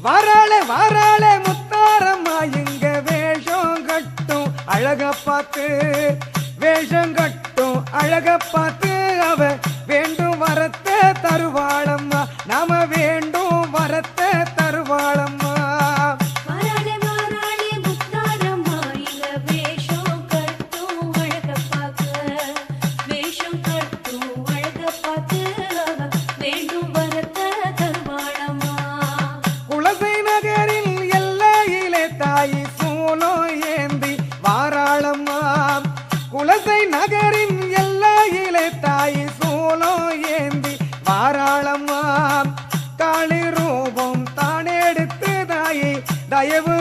வாராளே வாராளே முத்தாரம்மா இங்க வேஷம் கட்டும் அழக பார்த்து வேஷம் கட்டும் அழக பார்த்து அவ வேண்டும் வரத்தை தருவாளம்மா நாம வேண்டும் வரத்தை தருவாளம்மா குலசை நகரின் எல்லையிலே தாய் சூலம் ஏந்தி வாராளம்மா காளி ரூபம் தான் எடுத்து தாயை தயவு